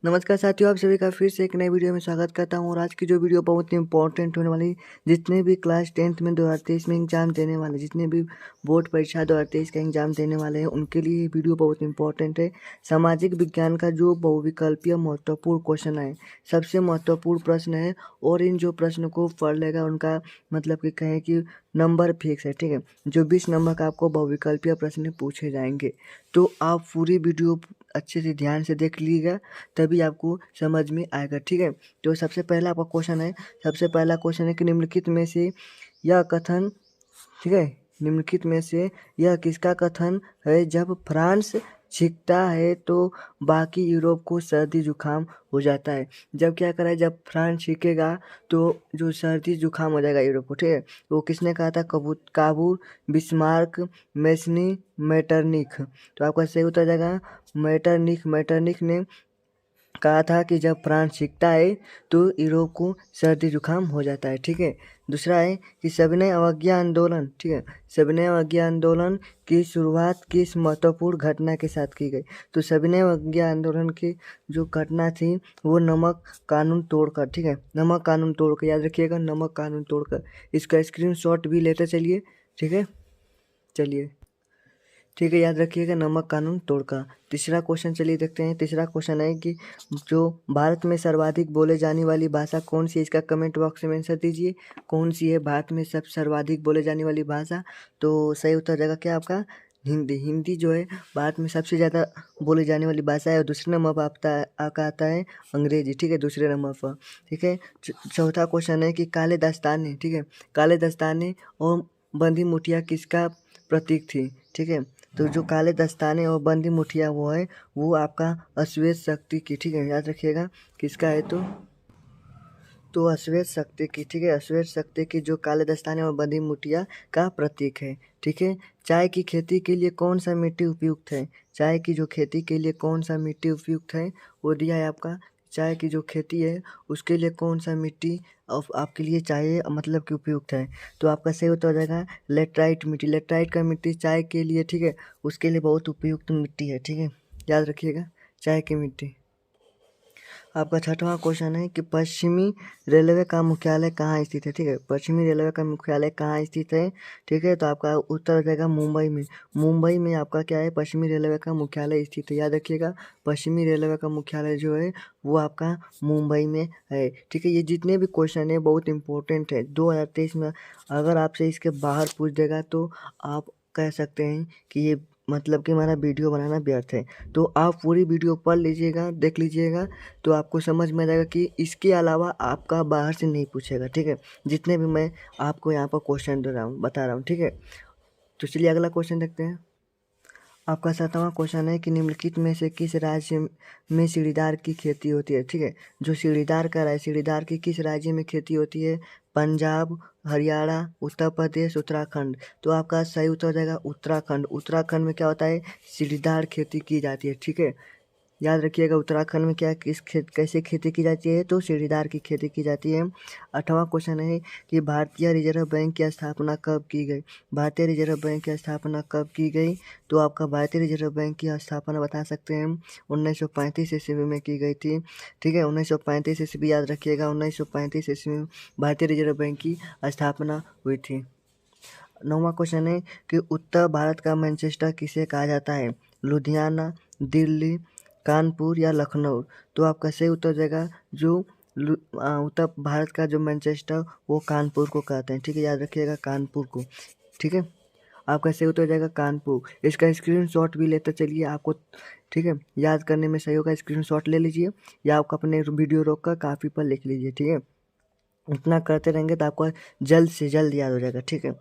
नमस्कार साथियों, आप सभी का फिर से एक नई वीडियो में स्वागत करता हूँ। और आज की जो वीडियो बहुत ही इंपॉर्टेंट होने वाली, जितने भी क्लास 10th में 2023 में एग्जाम देने वाले, जितने भी बोर्ड परीक्षा 2023 का एग्जाम देने वाले हैं, उनके लिए ये वीडियो बहुत इंपॉर्टेंट है। सामाजिक विज्ञान का जो बहुविकल्पीय महत्वपूर्ण क्वेश्चन है, सबसे महत्वपूर्ण प्रश्न है। और इन जो प्रश्न को पढ़ लेगा उनका मतलब कि कहें कि नंबर फिक्स है, ठीक है। जो 20 नंबर का आपको बहुविकल्पीय प्रश्न पूछे जाएंगे, तो आप पूरी वीडियो अच्छे से ध्यान से देख लीजिएगा, तभी आपको समझ में आएगा, ठीक है। तो सबसे पहला आपका क्वेश्चन है, सबसे पहला क्वेश्चन है कि निम्नलिखित में से यह कथन, ठीक है, निम्नलिखित में से यह किसका कथन है, जब फ्रांस छींकता है तो बाकी यूरोप को सर्दी जुकाम हो जाता है। जब क्या करा है, जब फ्रांस छींकेगा तो जो सर्दी जुकाम हो जाएगा यूरोप को, ठीक है। वो किसने कहा था? Cavour, Bismarck, Mazzini, Metternich. तो आपका सही उत्तर जाएगा मेटरनिख। मेटरनिख ने कहा था कि जब फ्रांस छींकता है तो यूरोप को सर्दी जुकाम हो जाता है, ठीक है। दूसरा है कि सविनय अवज्ञा आंदोलन, ठीक है, सविनय अवज्ञा आंदोलन की शुरुआत किस महत्वपूर्ण घटना के साथ की गई? तो सविनय अवज्ञा आंदोलन की जो घटना थी वो नमक कानून तोड़कर, ठीक है, नमक कानून तोड़कर, याद रखिएगा, नमक कानून तोड़कर। इसका स्क्रीनशॉट भी लेते चलिए, ठीक है, चलिए, ठीक है, याद रखिएगा, नमक कानून तोड़कर। तीसरा क्वेश्चन चलिए देखते हैं। तीसरा क्वेश्चन है कि जो भारत में सर्वाधिक बोले जाने वाली भाषा कौन सी है? इसका कमेंट बॉक्स में आंसर दीजिए, कौन सी है भारत में सब सर्वाधिक बोले जाने वाली भाषा? तो सही उत्तर जाएगा क्या आपका? हिंदी। हिंदी जो है भारत में सबसे ज़्यादा बोली जाने वाली भाषा है। और दूसरे नंबर पर आपका आता है अंग्रेजी, ठीक है, दूसरे नंबर पर, ठीक है। चौथा क्वेश्चन है कि काले दस्ताने, ठीक है, काले दस्ताने और बंदी मुठिया किसका प्रतीक थी? ठीक है, तो जो काले दस्ताने और बंदी मुठिया वो है, वो आपका अश्वेत शक्ति की, ठीक है, याद रखिएगा, किसका है? तो अश्वेत शक्ति की, ठीक है, अश्वेत शक्ति की जो काले दस्ताने और बंदी मुठिया का प्रतीक है, ठीक है। चाय की खेती के लिए कौन सा मिट्टी उपयुक्त है? चाय की जो खेती के लिए कौन सा मिट्टी उपयुक्त है, वो दिया है आपका। चाय की जो खेती है उसके लिए कौन सा मिट्टी आपके लिए चाहिए, मतलब कि उपयुक्त है? तो आपका सही उत्तर हो जाएगा लेटराइट मिट्टी। लेटराइट का मिट्टी चाय के लिए, ठीक है, उसके लिए बहुत उपयुक्त मिट्टी है, ठीक है, याद रखिएगा, चाय की मिट्टी। आपका छठवां क्वेश्चन है कि पश्चिमी रेलवे का मुख्यालय कहाँ स्थित है? ठीक है, पश्चिमी रेलवे का मुख्यालय कहाँ स्थित है? ठीक है, तो आपका उत्तर हो जाएगा मुंबई में। मुंबई में आपका क्या है? पश्चिमी रेलवे का मुख्यालय स्थित है, याद रखिएगा, पश्चिमी रेलवे का मुख्यालय जो है वो आपका मुंबई में है, ठीक है। ये जितने भी क्वेश्चन है बहुत इंपॉर्टेंट है 2023 में। अगर आपसे इसके बाहर पूछ देगा तो आप कह सकते हैं कि ये मतलब कि हमारा वीडियो बनाना व्यर्थ है। तो आप पूरी वीडियो पढ़ लीजिएगा, देख लीजिएगा, तो आपको समझ में आ जाएगा कि इसके अलावा आपका बाहर से नहीं पूछेगा, ठीक है, जितने भी मैं आपको यहाँ पर क्वेश्चन दे रहा हूँ, बता रहा हूँ, ठीक है। तो चलिए अगला क्वेश्चन देखते हैं। आपका 7वां क्वेश्चन है कि निम्नलिखित में से किस राज्य में सीढ़ीदार की खेती होती है? ठीक है, जो सीढ़ीदार का है, सीढ़ीदार की किस राज्य में खेती होती है? पंजाब, हरियाणा, उत्तर प्रदेश, उत्तराखंड। तो आपका सही उत्तर हो जाएगा उत्तराखंड। उत्तराखंड में क्या होता है? सीढ़ीदार खेती की जाती है, ठीक है, याद रखिएगा। उत्तराखंड में क्या कैसे खेती की जाती है? तो सीढ़ीदार की खेती की जाती है। 8वां क्वेश्चन है कि भारतीय रिजर्व बैंक की स्थापना कब की गई? भारतीय रिजर्व बैंक की स्थापना कब की गई? तो आपका भारतीय रिजर्व बैंक की स्थापना बता सकते हैं 1935 ईस्वी में की गई थी, ठीक है, 1935 ईस्वी, याद रखिएगा, 1935 ईस्वी में भारतीय रिजर्व बैंक की स्थापना हुई थी। 9वां क्वेश्चन है कि उत्तर भारत का मैनचेस्टर किसे कहा जाता है? लुधियाना, दिल्ली, कानपुर या लखनऊ। तो आपका सही उत्तर जाएगा जो उत्तर भारत का जो मैनचेस्टर वो कानपुर को कहते हैं, ठीक है, याद रखिएगा, कानपुर को, ठीक है। आपका सही उत्तर जाएगा कानपुर। इसका स्क्रीनशॉट भी लेते चलिए आपको, ठीक है, याद करने में सही होगा, स्क्रीनशॉट ले लीजिए या आप अपने वीडियो रोक कर कापी पर लिख लीजिए, ठीक है। इतना करते रहेंगे तो आपको जल्द से जल्द याद हो जाएगा, ठीक है।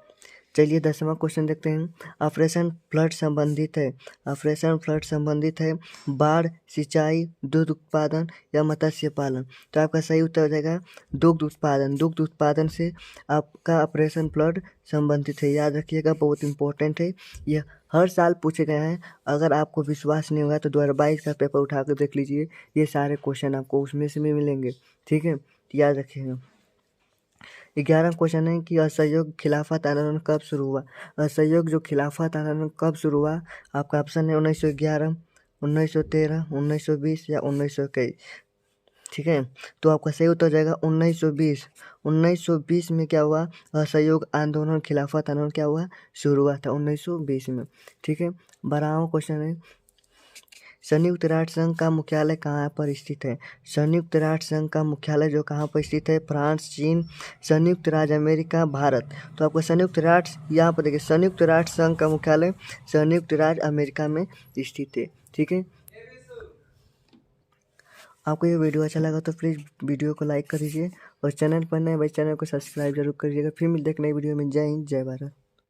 चलिए 10वां क्वेश्चन देखते हैं। ऑपरेशन फ्लड संबंधित है, ऑपरेशन फ्लड संबंधित है बाढ़, सिंचाई, दूध उत्पादन या मत्स्य पालन। तो आपका सही उत्तर हो जाएगा दुग्ध उत्पादन। दुग्ध उत्पादन से आपका ऑपरेशन फ्लड संबंधित है, याद रखिएगा, बहुत इंपॉर्टेंट है, यह हर साल पूछे गए हैं। अगर आपको विश्वास नहीं होगा तो 2022 का पेपर उठा कर देख लीजिए, ये सारे क्वेश्चन आपको उसमें से भी मिलेंगे, ठीक है, याद रखिएगा। 11वां क्वेश्चन है कि असहयोग खिलाफत आंदोलन कब शुरू हुआ? असहयोग जो खिलाफत आंदोलन कब शुरू हुआ? आपका ऑप्शन है 1911, 1913, 1920 या 1921? ठीक है, तो आपका सही उत्तर हो जाएगा 1920। 1920 में क्या हुआ? असहयोग आंदोलन, खिलाफत आंदोलन क्या हुआ? शुरू हुआ था 1920 में। ठीक है, 12वां क्वेश्चन है, संयुक्त राष्ट्र संघ का मुख्यालय कहाँ पर स्थित है? संयुक्त राष्ट्र संघ का मुख्यालय जो कहाँ पर स्थित है? फ्रांस, चीन, संयुक्त राज्य अमेरिका, भारत। तो आपका संयुक्त राष्ट्र, यहाँ पर देखिए, संयुक्त राष्ट्र संघ का मुख्यालय संयुक्त राज्य अमेरिका में स्थित है। ठीक है, आपको ये वीडियो अच्छा लगा तो प्लीज़ वीडियो को लाइक कर दीजिए और चैनल पर नए भाई चैनल को सब्सक्राइब जरूर करिएगा। फिर मिलते हैं एक नई वीडियो में। जय हिंद, जय भारत।